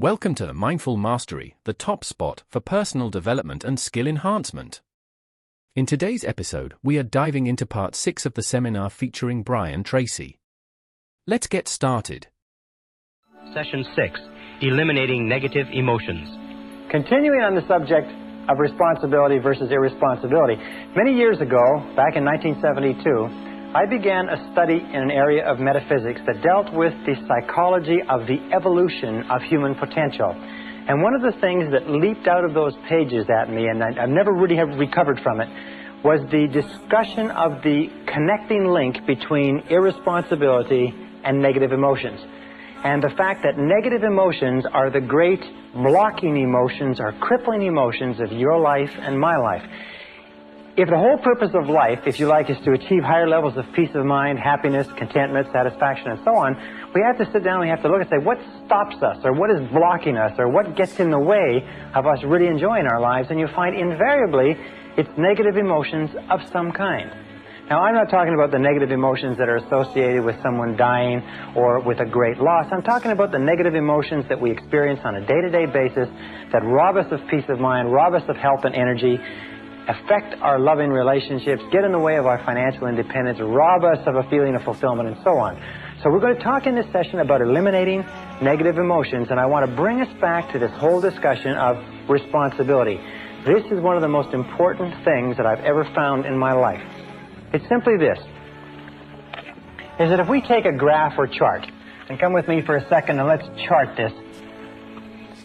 Welcome to Mindful Mastery, the top spot for personal development and skill enhancement. In today's episode, we are diving into part 6 of the seminar featuring Brian Tracy. Let's get started. Session 6, Eliminating Negative Emotions. Continuing on the subject of responsibility versus irresponsibility, many years ago, back in 1972, I began a study in an area of metaphysics that dealt with the psychology of the evolution of human potential. And one of the things that leaped out of those pages at me, and I've never really have recovered from it, was the discussion of the connecting link between irresponsibility and negative emotions. And the fact that negative emotions are the great blocking emotions or crippling emotions of your life and my life. If the whole purpose of life, if you like, is to achieve higher levels of peace of mind, happiness, contentment, satisfaction, and so on, we have to sit down and we have to look and say, what stops us, or what is blocking us, or what gets in the way of us really enjoying our lives? And you find invariably it's negative emotions of some kind. Now, I'm not talking about the negative emotions that are associated with someone dying or with a great loss. I'm talking about the negative emotions that we experience on a day-to-day basis that rob us of peace of mind, rob us of health and energy, affect our loving relationships, get in the way of our financial independence, rob us of a feeling of fulfillment, and so on. So we're going to talk in this session about eliminating negative emotions, and I want to bring us back to this whole discussion of responsibility. This is one of the most important things that I've ever found in my life. It's simply this, is that if we take a graph or chart, and come with me for a second and let's chart this,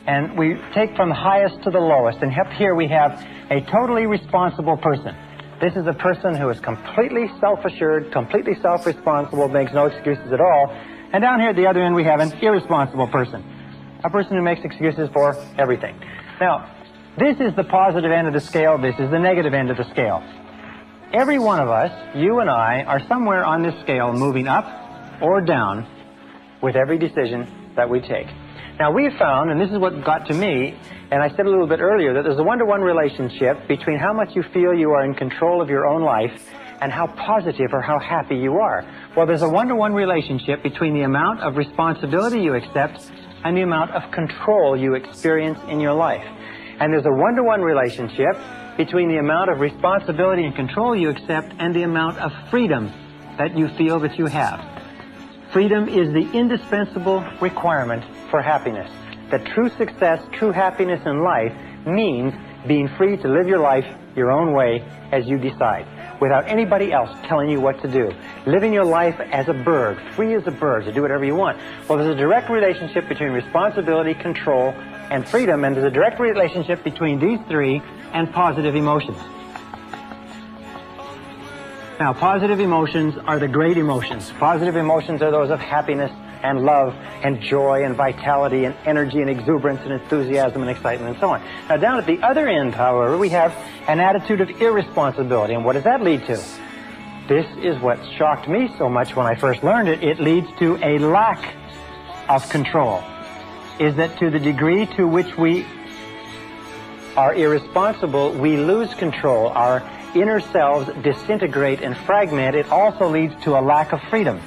and we take from the highest to the lowest, and up here we have a totally responsible person. This is a person who is completely self-assured, completely self-responsible, makes no excuses at all. And down here at the other end we have an irresponsible person, a person who makes excuses for everything. Now, this is the positive end of the scale, this is the negative end of the scale. Every one of us, you and I, are somewhere on this scale moving up or down with every decision that we take. Now, we found, and this is what got to me, and I said a little bit earlier, that there's a one-to-one relationship between how much you feel you are in control of your own life and how positive or how happy you are. Well, there's a one-to-one relationship between the amount of responsibility you accept and the amount of control you experience in your life. And there's a one-to-one relationship between the amount of responsibility and control you accept and the amount of freedom that you feel that you have. Freedom is the indispensable requirement for happiness. That true success, true happiness in life means being free to live your life your own way as you decide, without anybody else telling you what to do. Living your life as a bird, free as a bird, to do whatever you want. Well, there's a direct relationship between responsibility, control, and freedom, and there's a direct relationship between these three and positive emotions. Now, positive emotions are the great emotions. Positive emotions are those of happiness and love and joy and vitality and energy and exuberance and enthusiasm and excitement and so on. Now, down at the other end, however, we have an attitude of irresponsibility. And what does that lead to? This is what shocked me so much when I first learned it. It leads to a lack of control. Is that to the degree to which we are irresponsible, we lose control. Our inner selves disintegrate and fragment. It also leads to a lack of freedom,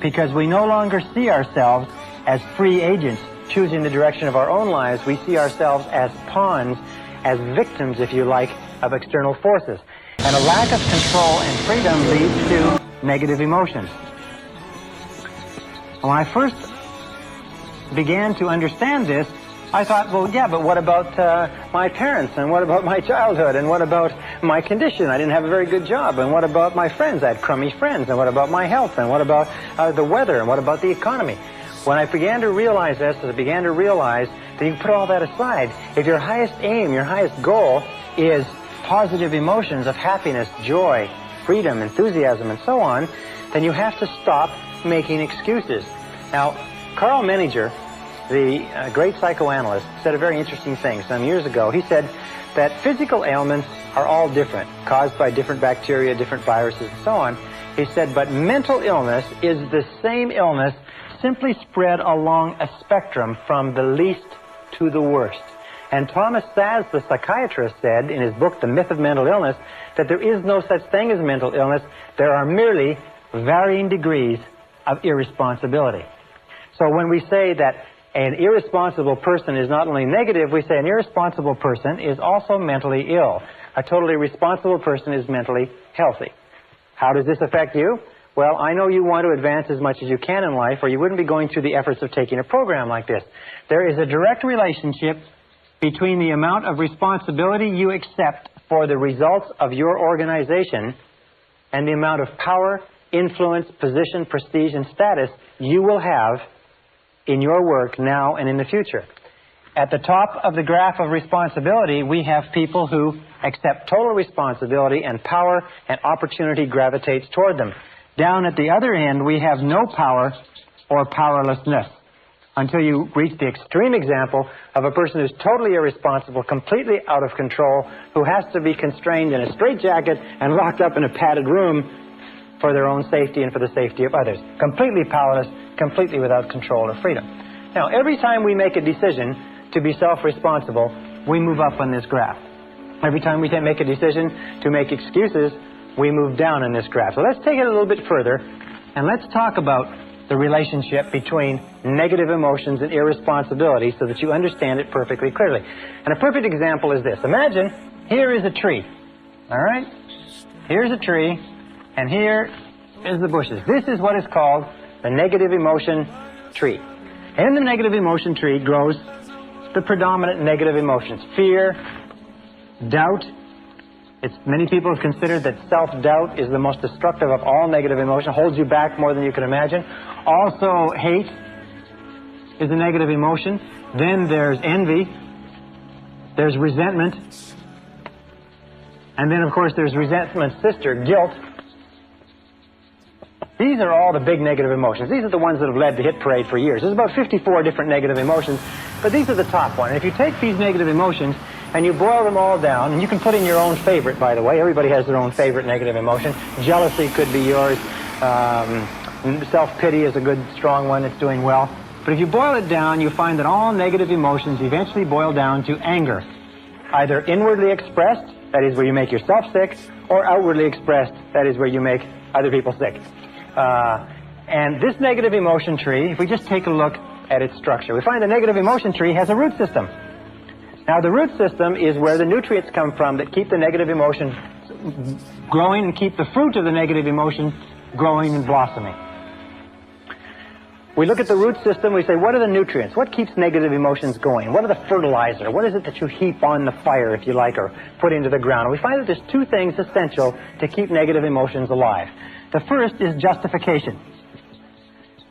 because we no longer see ourselves as free agents choosing the direction of our own lives. We see ourselves as pawns, as victims, if you like, of external forces. And a lack of control and freedom leads to negative emotions. When I first began to understand this, I thought, well, yeah, but what about my parents, and what about my childhood, and what about my condition? I didn't have a very good job, and what about my friends? I had crummy friends, and what about my health, and what about the weather, and what about the economy? When I began to realize this, I began to realize that you can put all that aside. If your highest aim, your highest goal is positive emotions of happiness, joy, freedom, enthusiasm, and so on, then you have to stop making excuses. Now, Carl Menninger, the great psychoanalyst, said a very interesting thing some years ago. He said that physical ailments are all different, caused by different bacteria, different viruses, and so on. He said, but mental illness is the same illness, simply spread along a spectrum from the least to the worst. And Thomas Szasz, the psychiatrist, said in his book, The Myth of Mental Illness, that there is no such thing as mental illness. There are merely varying degrees of irresponsibility. So when we say that an irresponsible person is not only negative, we say an irresponsible person is also mentally ill. A totally responsible person is mentally healthy. How does this affect you? Well, I know you want to advance as much as you can in life, or you wouldn't be going through the efforts of taking a program like this. There is a direct relationship between the amount of responsibility you accept for the results of your organization and the amount of power, influence, position, prestige, and status you will have in your work now and in the future. At the top of the graph of responsibility, we have people who accept total responsibility, and power and opportunity gravitates toward them. Down at the other end, we have no power or powerlessness, until you reach the extreme example of a person who's totally irresponsible, completely out of control, who has to be constrained in a straitjacket and locked up in a padded room for their own safety and for the safety of others. Completely powerless, completely without control or freedom. Now, every time we make a decision to be self-responsible, we move up on this graph. Every time we make a decision to make excuses, we move down on this graph. So let's take it a little bit further, and let's talk about the relationship between negative emotions and irresponsibility so that you understand it perfectly clearly. And a perfect example is this. Imagine here is a tree. All right? Here's a tree, and here is the bushes. This is what is called the negative emotion tree. In the negative emotion tree grows the predominant negative emotions: fear, doubt. Many people have considered that self-doubt is the most destructive of all negative emotion, holds you back more than you can imagine. Also, hate is a negative emotion. Then there's envy. There's resentment. And then, of course, there's resentment's sister, guilt. These are all the big negative emotions. These are the ones that have led the hit parade for years. There's about 54 different negative emotions, but these are the top ones. And if you take these negative emotions and you boil them all down, and you can put in your own favorite, by the way. Everybody has their own favorite negative emotion. Jealousy could be yours. Self-pity is a good, strong one that's doing well. But if you boil it down, you find that all negative emotions eventually boil down to anger. Either inwardly expressed, that is where you make yourself sick, or outwardly expressed, that is where you make other people sick. And this negative emotion tree, if we just take a look at its structure, we find the negative emotion tree has a root system. Now, the root system is where the nutrients come from that keep the negative emotion growing and keep the fruit of the negative emotion growing and blossoming. We look at the root system, we say, what are the nutrients? What keeps negative emotions going? What are the fertilizer? What is it that you heap on the fire, if you like, or put into the ground? And we find that there's two things essential to keep negative emotions alive. The first is justification.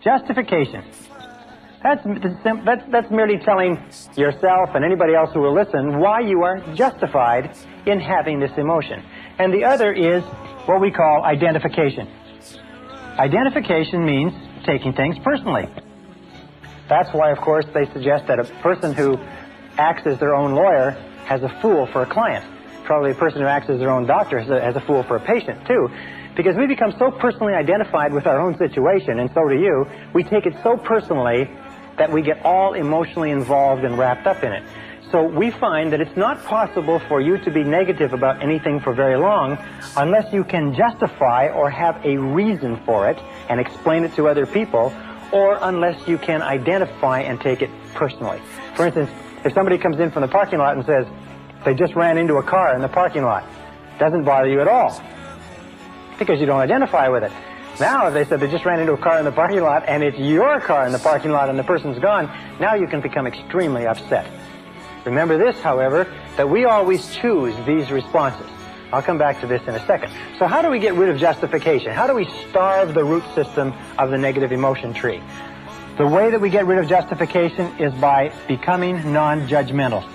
Justification. That's merely telling yourself and anybody else who will listen why you are justified in having this emotion. And the other is what we call identification. Identification means taking things personally. That's why, of course, they suggest that a person who acts as their own lawyer has a fool for a client. Probably a person who acts as their own doctor has a fool for a patient, too. Because we become so personally identified with our own situation, and so do you, we take it so personally that we get all emotionally involved and wrapped up in it. So we find that it's not possible for you to be negative about anything for very long unless you can justify or have a reason for it and explain it to other people, or unless you can identify and take it personally. For instance, if somebody comes in from the parking lot and says they just ran into a car in the parking lot, it doesn't bother you at all because you don't identify with it. Now, if they said they just ran into a car in the parking lot and it's your car in the parking lot and the person's gone, now you can become extremely upset. Remember this, however, that we always choose these responses. I'll come back to this in a second. So how do we get rid of justification? How do we starve the root system of the negative emotion tree? The way that we get rid of justification is by becoming non-judgmental.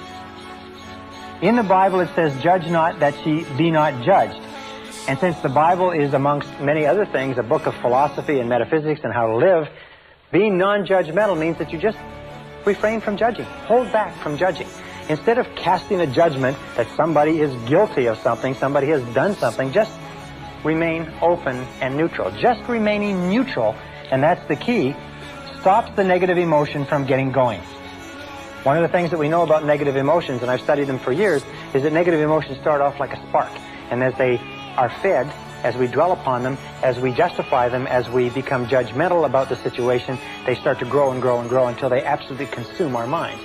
In the Bible it says, "Judge not that ye be not judged." And since the Bible is, amongst many other things, a book of philosophy and metaphysics and how to live, being non-judgmental means that you just refrain from judging. Hold back from judging. Instead of casting a judgment that somebody is guilty of something, somebody has done something, just remain open and neutral. Just remaining neutral, and that's the key, stops the negative emotion from getting going. One of the things that we know about negative emotions, and I've studied them for years, is that negative emotions start off like a spark. And as they are fed, as we dwell upon them, as we justify them, as we become judgmental about the situation, they start to grow and grow and grow until they absolutely consume our minds.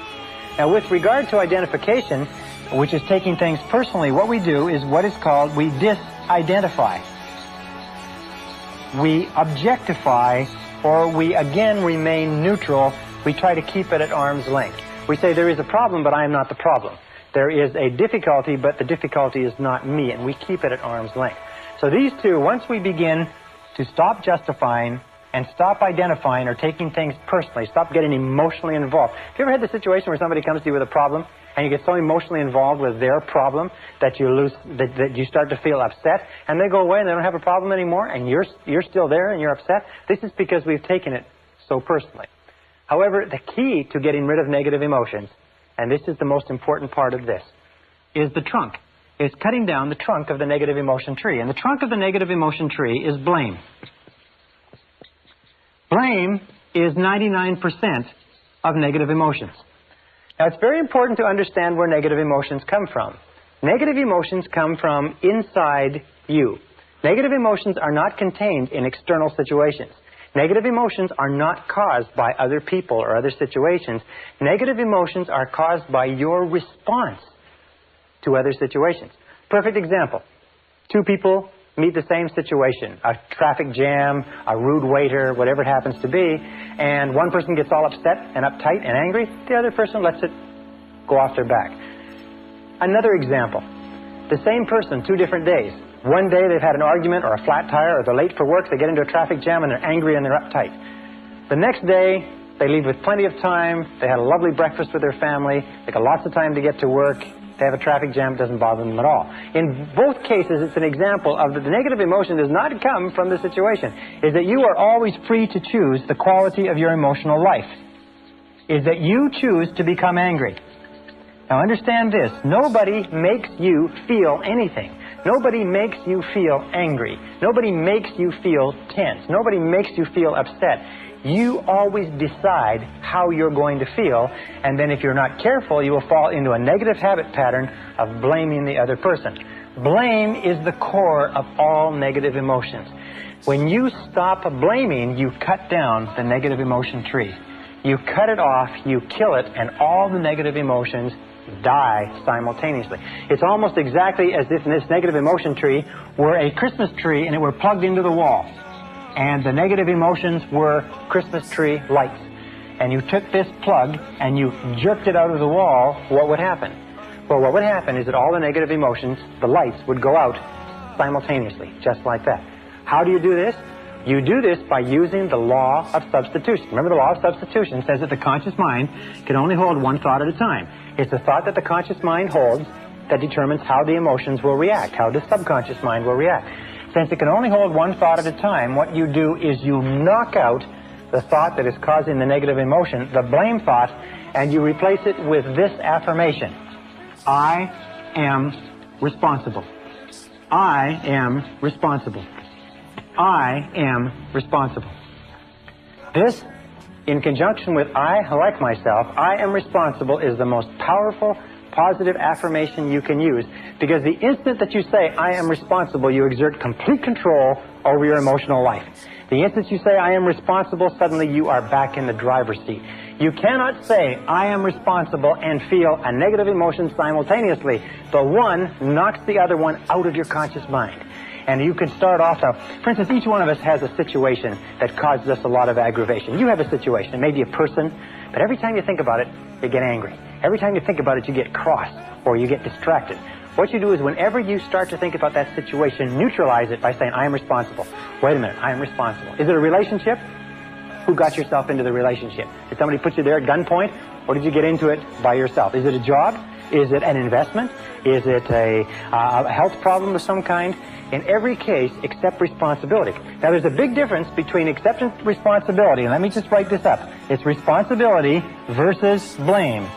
Now, with regard to identification, which is taking things personally, what we do is what is called, we disidentify. We objectify, or we again remain neutral. We try to keep it at arm's length. We say there is a problem, but I am not the problem. There is a difficulty, but the difficulty is not me, and we keep it at arm's length. So these two, once we begin to stop justifying and stop identifying or taking things personally, stop getting emotionally involved. Have you ever had the situation where somebody comes to you with a problem and you get so emotionally involved with their problem that you start to feel upset, and they go away and they don't have a problem anymore, and you're still there and you're upset? This is because we've taken it so personally. However, the key to getting rid of negative emotions, and this is the most important part of this, is the trunk. It's cutting down the trunk of the negative emotion tree. And the trunk of the negative emotion tree is blame. Blame is 99% of negative emotions. Now, it's very important to understand where negative emotions come from. Negative emotions come from inside you. Negative emotions are not contained in external situations. Negative emotions are not caused by other people or other situations. Negative emotions are caused by your response to other situations. Perfect example. Two people meet the same situation, a traffic jam, a rude waiter, whatever it happens to be, and one person gets all upset and uptight and angry, the other person lets it go off their back. Another example. The same person, 2 different days. One day they've had an argument or a flat tire, or they're late for work, they get into a traffic jam and they're angry and they're uptight. The next day, they leave with plenty of time, they had a lovely breakfast with their family, they got lots of time to get to work, they have a traffic jam, it doesn't bother them at all. In both cases, it's an example of that the negative emotion does not come from the situation. Is that you are always free to choose the quality of your emotional life. Is that you choose to become angry. Now understand this, nobody makes you feel anything. Nobody makes you feel angry. Nobody makes you feel tense. Nobody makes you feel upset. You always decide how you're going to feel, and then if you're not careful, you will fall into a negative habit pattern of blaming the other person. Blame is the core of all negative emotions. When you stop blaming, you cut down the negative emotion tree. You cut it off, you kill it, and all the negative emotions die simultaneously. It's almost exactly as if this negative emotion tree were a Christmas tree and it were plugged into the wall. And the negative emotions were Christmas tree lights. And you took this plug and you jerked it out of the wall, what would happen? Well, what would happen is that all the negative emotions, the lights, would go out simultaneously, just like that. How do you do this? You do this by using the law of substitution. Remember, the law of substitution says that the conscious mind can only hold one thought at a time. It's the thought that the conscious mind holds that determines how the emotions will react, how the subconscious mind will react. Since it can only hold one thought at a time, what you do is you knock out the thought that is causing the negative emotion, the blame thought, and you replace it with this affirmation. I am responsible. I am responsible. I am responsible. This, in conjunction with I like myself, I am responsible, is the most powerful, positive affirmation you can use, because the instant that you say, I am responsible, you exert complete control over your emotional life. The instant you say, I am responsible, suddenly you are back in the driver's seat. You cannot say, I am responsible, and feel a negative emotion simultaneously. The one knocks the other one out of your conscious mind. And you can start off now. For instance, each one of us has a situation that causes us a lot of aggravation. You have a situation, maybe a person, but every time you think about it, you get angry. Every time you think about it, you get cross or you get distracted. What you do is whenever you start to think about that situation, neutralize it by saying, I am responsible. Wait a minute, I am responsible. Is it a relationship? Who got yourself into the relationship? Did somebody put you there at gunpoint, or did you get into it by yourself? Is it a job? Is it an investment? Is it a health problem of some kind? In every case, accept responsibility. Now, there's a big difference between acceptance and responsibility, and let me just write this up. It's responsibility versus blame.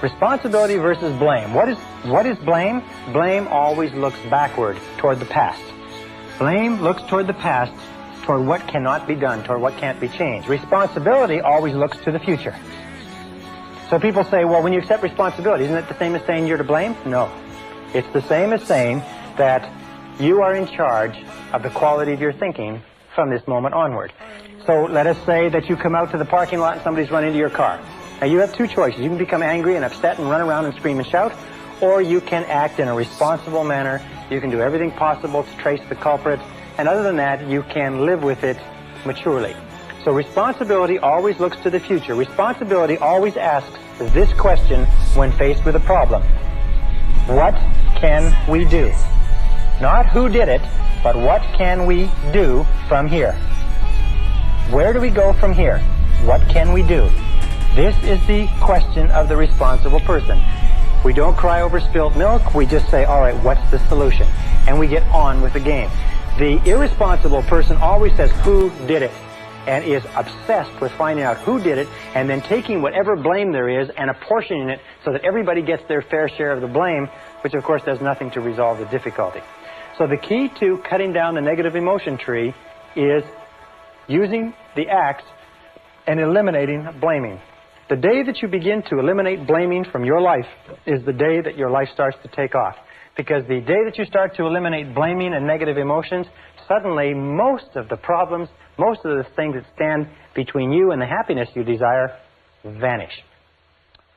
Responsibility versus blame. What is blame? Blame always looks backward toward the past. Blame looks toward the past, toward what cannot be done, toward what can't be changed. Responsibility always looks to the future. So people say, well, when you accept responsibility, isn't it the same as saying you're to blame? No. It's the same as saying that you are in charge of the quality of your thinking from this moment onward. So let us say that you come out to the parking lot and somebody's run into your car. Now you have two choices. You can become angry and upset and run around and scream and shout, or you can act in a responsible manner. You can do everything possible to trace the culprit, and other than that, you can live with it maturely. So responsibility always looks to the future. Responsibility always asks this question when faced with a problem. What can we do? Not who did it, but what can we do from here? Where do we go from here? What can we do? This is the question of the responsible person. We don't cry over spilt milk. We just say, all right, what's the solution? And we get on with the game. The irresponsible person always says, who did it? And is obsessed with finding out who did it and then taking whatever blame there is and apportioning it so that everybody gets their fair share of the blame, which of course does nothing to resolve the difficulty. So the key to cutting down the negative emotion tree is using the axe and eliminating blaming. The day that you begin to eliminate blaming from your life is the day that your life starts to take off. Because the day that you start to eliminate blaming and negative emotions, suddenly most of the problems, most of the things that stand between you and the happiness you desire vanish.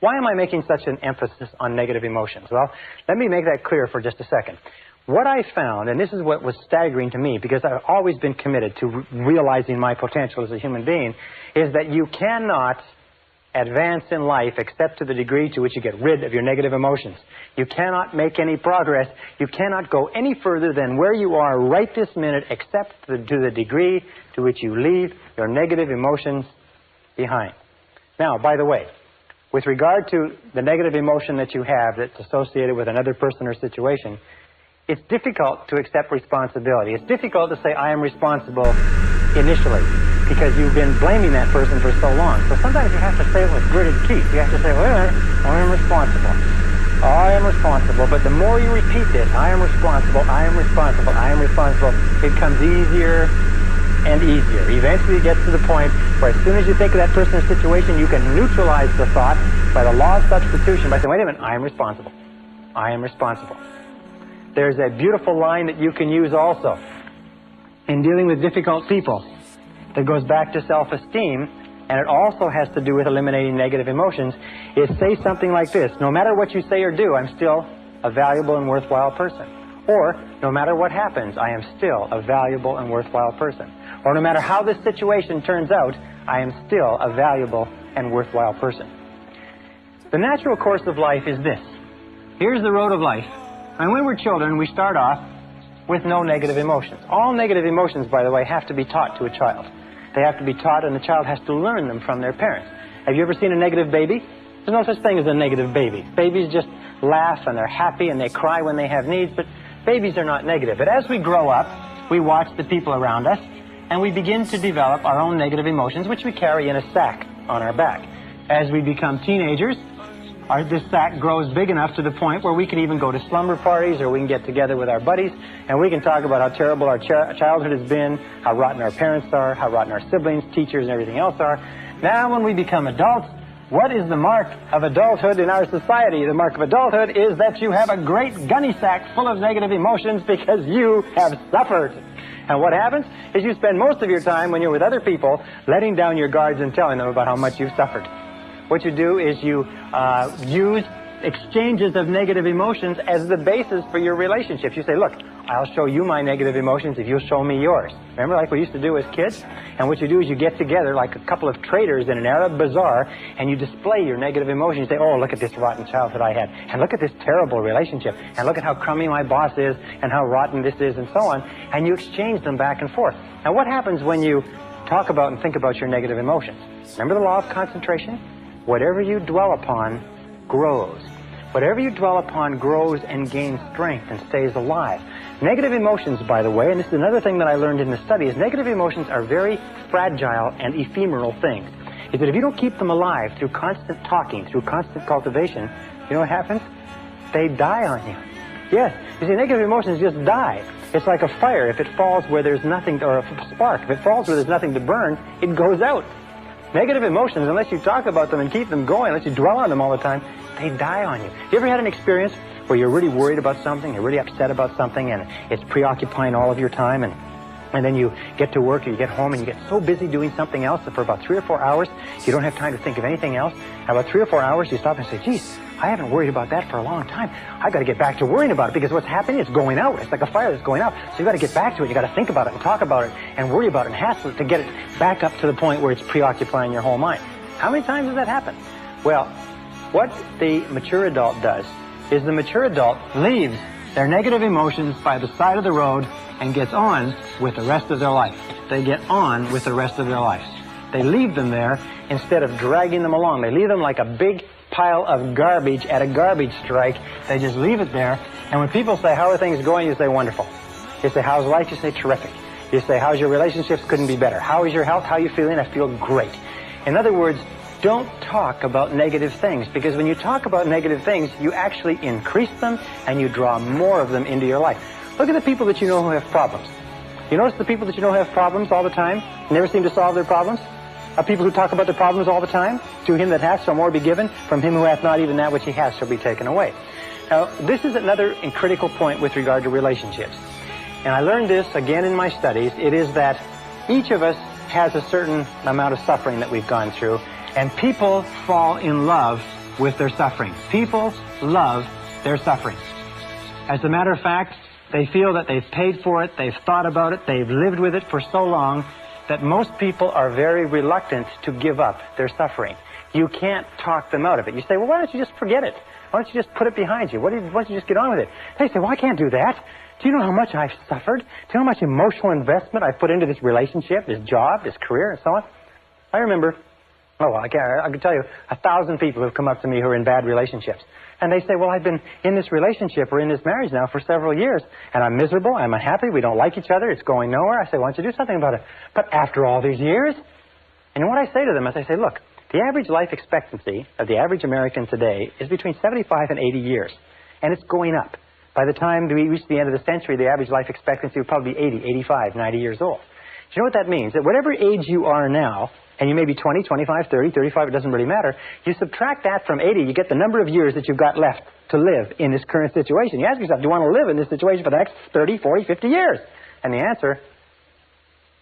Why am I making such an emphasis on negative emotions? Well, let me make that clear for just a second. What I found, and this is what was staggering to me, because I've always been committed to realizing my potential as a human being, is that you cannot advance in life except to the degree to which you get rid of your negative emotions. You cannot make any progress. You cannot go any further than where you are right this minute except to the degree to which you leave your negative emotions behind. Now, by the way, with regard to the negative emotion that you have that's associated with another person or situation, it's difficult to accept responsibility. It's difficult to say, I am responsible initially, because you've been blaming that person for so long. So sometimes you have to say it with gritted teeth. You have to say, wait a minute, I am responsible. I am responsible. But the more you repeat this, I am responsible, I am responsible, I am responsible, it becomes easier and easier. Eventually it gets to the point where as soon as you think of that person or situation, you can neutralize the thought by the law of substitution by saying, wait a minute, I am responsible. I am responsible. There's a beautiful line that you can use also in dealing with difficult people that goes back to self-esteem, and it also has to do with eliminating negative emotions, is say something like this: no matter what you say or do, I'm still a valuable and worthwhile person. Or, no matter what happens, I am still a valuable and worthwhile person. Or no matter how this situation turns out, I am still a valuable and worthwhile person. The natural course of life is this. Here's the road of life. And when we're children, we start off with no negative emotions. All negative emotions, by the way, have to be taught to a child. They have to be taught, and the child has to learn them from their parents. Have you ever seen a negative baby? There's no such thing as a negative baby. Babies just laugh, and they're happy, and they cry when they have needs, but babies are not negative. But as we grow up, we watch the people around us, and we begin to develop our own negative emotions, which we carry in a sack on our back. As we become teenagers, this sack grows big enough to the point where we can even go to slumber parties, or we can get together with our buddies and we can talk about how terrible our childhood has been, how rotten our parents are, how rotten our siblings, teachers, and everything else are. Now when we become adults, what is the mark of adulthood in our society? The mark of adulthood is that you have a great gunny sack full of negative emotions because you have suffered. And what happens is you spend most of your time when you're with other people letting down your guards and telling them about how much you've suffered. What you do is you use exchanges of negative emotions as the basis for your relationships. You say, look, I'll show you my negative emotions if you'll show me yours. Remember, like we used to do as kids? And what you do is you get together like a couple of traders in an Arab bazaar, and you display your negative emotions. You say, oh, look at this rotten childhood I had, and look at this terrible relationship, and look at how crummy my boss is, and how rotten this is, and so on. And you exchange them back and forth. Now, what happens when you talk about and think about your negative emotions? Remember the law of concentration? Whatever you dwell upon grows. Whatever you dwell upon grows and gains strength and stays alive. Negative emotions, by the way, and this is another thing that I learned in the study, is negative emotions are very fragile and ephemeral things. Is that if you don't keep them alive through constant talking, through constant cultivation, you know what happens? They die on you. Yes, you see, negative emotions just die. It's like a fire. If it falls where there's nothing, or a spark, if it falls where there's nothing to burn, it goes out. Negative emotions, unless you talk about them and keep them going, unless you dwell on them all the time, they die on you. You ever had an experience where you're really worried about something, you're really upset about something, and it's preoccupying all of your time, and then you get to work or you get home and you get so busy doing something else that for about 3 or 4 hours, you don't have time to think of anything else. And about 3 or 4 hours, you stop and say, geez, I haven't worried about that for a long time. I got to get back to worrying about it, because what's happening, it's going out. It's like a fire that's going out. So you got to get back to it. You got to think about it and talk about it and worry about it and hassle it to get it back up to the point where it's preoccupying your whole mind. How many times does that happen? Well, what the mature adult does is the mature adult leaves their negative emotions by the side of the road and gets on with the rest of their life. They get on with the rest of their life. They leave them there instead of dragging them along. They leave them like a big pile of garbage at a garbage strike. They just leave it there. And when people say, how are things going? You say, wonderful. You say, how's life? You say, terrific. You say, how's your relationships? Couldn't be better. How is your health? How are you feeling? I feel great. In other words, don't talk about negative things, because when you talk about negative things, you actually increase them and you draw more of them into your life. Look at the people that you know who have problems. You notice the people that you know have problems all the time, never seem to solve their problems? Are people who talk about their problems all the time? To him that hath shall more be given, from him who hath not, even that which he hath shall be taken away. Now, this is another critical point with regard to relationships. And I learned this again in my studies. It is that each of us has a certain amount of suffering that we've gone through, and people fall in love with their suffering. People love their suffering. As a matter of fact, they feel that they've paid for it, they've thought about it, they've lived with it for so long that most people are very reluctant to give up their suffering. You can't talk them out of it. You say, well, why don't you just forget it? Why don't you just put it behind you? Why don't you just get on with it? They say, well, I can't do that. Do you know how much I've suffered? Do you know how much emotional investment I've put into this relationship, this job, this career, and so on? I remember, I can tell you 1,000 people who've come up to me who are in bad relationships. And they say, well, I've been in this relationship or in this marriage now for several years, and I'm miserable, I'm unhappy, we don't like each other, it's going nowhere. I say, why don't you do something about it? But after all these years? And what I say to them is, I say, look, the average life expectancy of the average American today is between 75 and 80 years, and it's going up. By the time we reach the end of the century, the average life expectancy will probably be 80, 85, 90 years old. Do you know what that means? That whatever age you are now, and you may be 20, 25, 30, 35, it doesn't really matter, you subtract that from 80, you get the number of years that you've got left to live in this current situation. You ask yourself, do you want to live in this situation for the next 30, 40, 50 years? And the answer,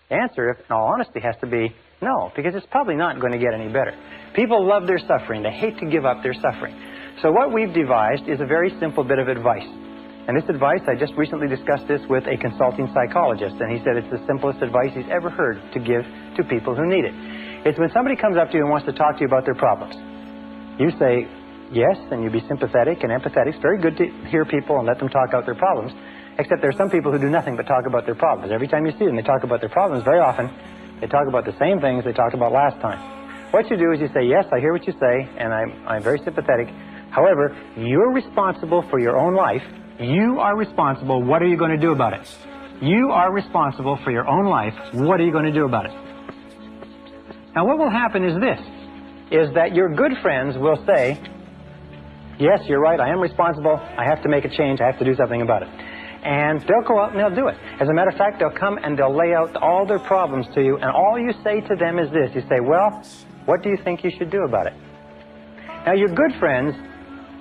in all honesty, has to be no, because it's probably not going to get any better. People love their suffering. They hate to give up their suffering. So what we've devised is a very simple bit of advice. And this advice, I just recently discussed this with a consulting psychologist, and he said it's the simplest advice he's ever heard to give to people who need it. It's when somebody comes up to you and wants to talk to you about their problems. You say yes, and you be sympathetic and empathetic. It's very good to hear people and let them talk out their problems, except there are some people who do nothing but talk about their problems. Every time you see them, they talk about their problems. Very often, they talk about the same things they talked about last time. What you do is you say, yes, I hear what you say, and I'm very sympathetic. However, you're responsible for your own life. You are responsible. What are you going to do about it? You are responsible for your own life. What are you going to do about it? Now, what will happen is this, is that your good friends will say, yes, you're right, I am responsible. I have to make a change. I have to do something about it. And they'll go out and they'll do it. As a matter of fact, they'll come and they'll lay out all their problems to you, and all you say to them is this. You say, well, what do you think you should do about it? Now, your good friends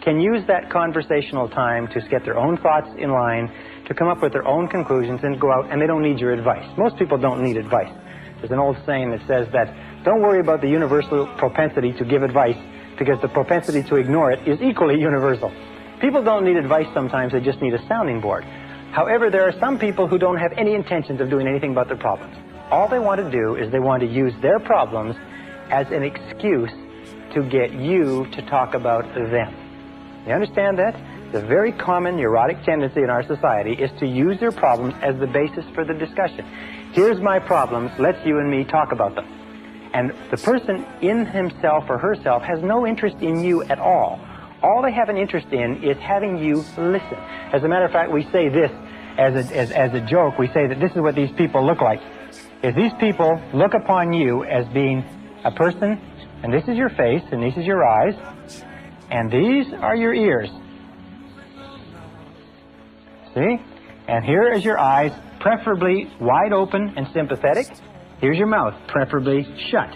can use that conversational time to get their own thoughts in line, to come up with their own conclusions and go out, and they don't need your advice. Most people don't need advice. There's an old saying that says that don't worry about the universal propensity to give advice, because the propensity to ignore it is equally universal. People don't need advice sometimes, they just need a sounding board. However, there are some people who don't have any intentions of doing anything about their problems. All they want to do is they want to use their problems as an excuse to get you to talk about them. You understand that? The very common neurotic tendency in our society is to use their problems as the basis for the discussion. Here's my problems, let's you and me talk about them. And the person in himself or herself has no interest in you at all. All they have an interest in is having you listen. As a matter of fact, we say this as a joke. We say that this is what these people look like. If these people look upon you as being a person, and this is your face, and this is your eyes, and these are your ears. See? And here is your eyes, preferably wide open and sympathetic. Here's your mouth, preferably shut.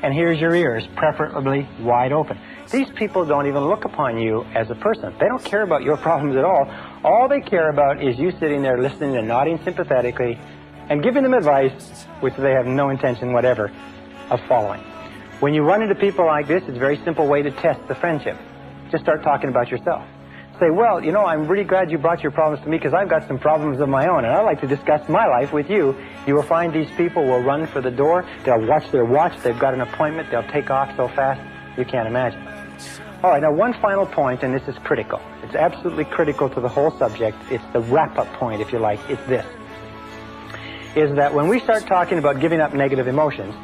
And here's your ears, preferably wide open. These people don't even look upon you as a person. They don't care about your problems at all. All they care about is you sitting there listening and nodding sympathetically and giving them advice which they have no intention whatever of following. When you run into people like this, it's a very simple way to test the friendship. Just start talking about yourself. Say, well, you know, I'm really glad you brought your problems to me because I've got some problems of my own and I'd like to discuss my life with you. You will find these people will run for the door. They'll watch their watch. They've got an appointment. They'll take off so fast you can't imagine. All right, now one final point, and this is critical. It's absolutely critical to the whole subject. It's the wrap-up point, if you like. It's this, is that when we start talking about giving up negative emotions,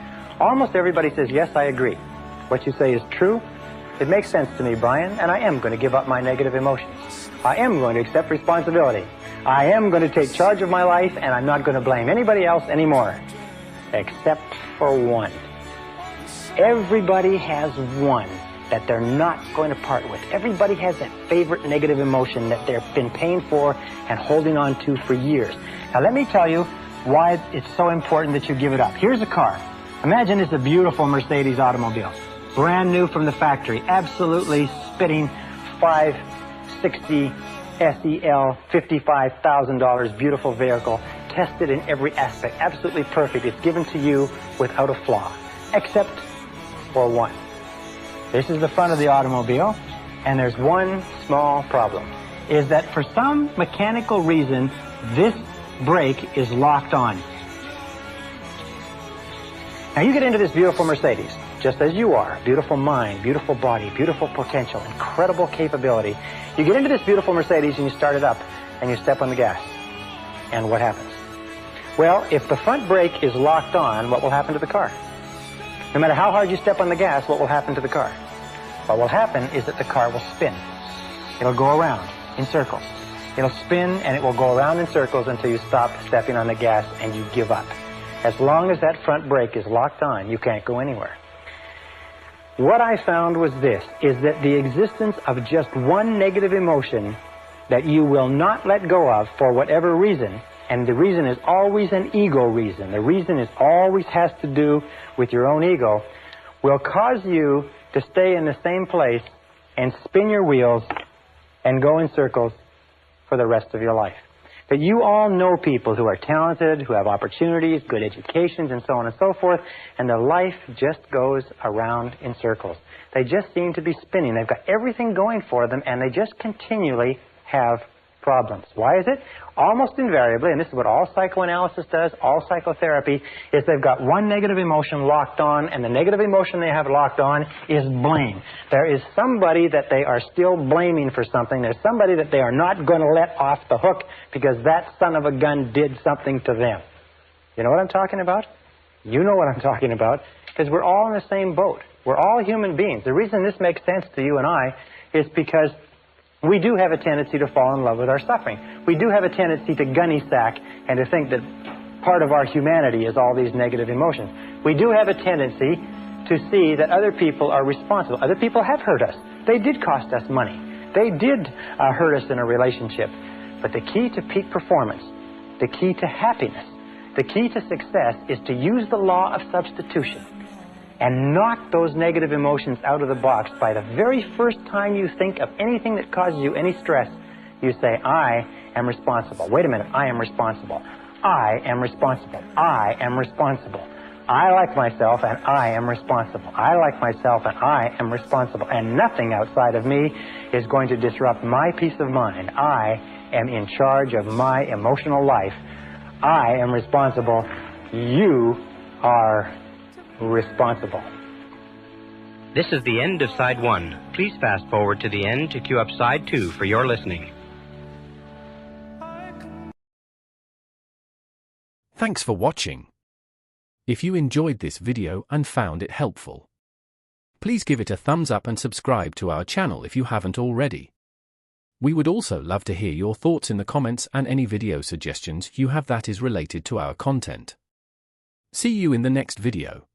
almost everybody says, yes, I agree. What you say is true. It makes sense to me, Brian, and I am going to give up my negative emotions. I am going to accept responsibility. I am going to take charge of my life, and I'm not going to blame anybody else anymore, except for one. Everybody has one that they're not going to part with. Everybody has that favorite negative emotion that they've been paying for and holding on to for years. Now, let me tell you why it's so important that you give it up. Here's a car. Imagine it's a beautiful Mercedes automobile. Brand new from the factory, absolutely spitting 560 SEL, $55,000, beautiful vehicle, tested in every aspect, absolutely perfect. It's given to you without a flaw, except for one. This is the front of the automobile, and there's one small problem, is that for some mechanical reason, this brake is locked on. Now you get into this beautiful Mercedes, just as you are, beautiful mind, beautiful body, beautiful potential, incredible capability. You get into this beautiful Mercedes and you start it up and you step on the gas. And what happens? Well, if the front brake is locked on, what will happen to the car? No matter how hard you step on the gas, what will happen to the car? What will happen is that the car will spin. It'll go around in circles. It'll spin and it will go around in circles until you stop stepping on the gas and you give up. As long as that front brake is locked on, you can't go anywhere. What I found was this, is that the existence of just one negative emotion that you will not let go of for whatever reason, and the reason is always an ego reason, the reason is always has to do with your own ego, will cause you to stay in the same place and spin your wheels and go in circles for the rest of your life. But you all know people who are talented, who have opportunities, good educations, and so on and so forth, and their life just goes around in circles. They just seem to be spinning. They've got everything going for them, and they just continually have problems. Why is it? Almost invariably, and this is what all psychoanalysis does, all psychotherapy, is they've got one negative emotion locked on, and the negative emotion they have locked on is blame. There is somebody that they are still blaming for something. There's somebody that they are not going to let off the hook because that son of a gun did something to them. You know what I'm talking about? You know what I'm talking about, because we're all in the same boat. We're all human beings. The reason this makes sense to you and I is because we do have a tendency to fall in love with our suffering. We do have a tendency to gunny sack and to think that part of our humanity is all these negative emotions. We do have a tendency to see that other people are responsible. Other people have hurt us. They did cost us money. They did hurt us in a relationship. But the key to peak performance, the key to happiness, the key to success is to use the law of substitution and knock those negative emotions out of the box. By the very first time you think of anything that causes you any stress, you say, I am responsible. Wait a minute, I am responsible. I am responsible. I am responsible. I like myself and I am responsible. I like myself and I am responsible. And nothing outside of me is going to disrupt my peace of mind. I am in charge of my emotional life. I am responsible. You are responsible. This is the end of Side 1. Please fast forward to the end to queue up Side 2 for your listening. Thanks for watching. If you enjoyed this video and found it helpful, please give it a thumbs up and subscribe to our channel if you haven't already. We would also love to hear your thoughts in the comments and any video suggestions you have that is related to our content. See you in the next video.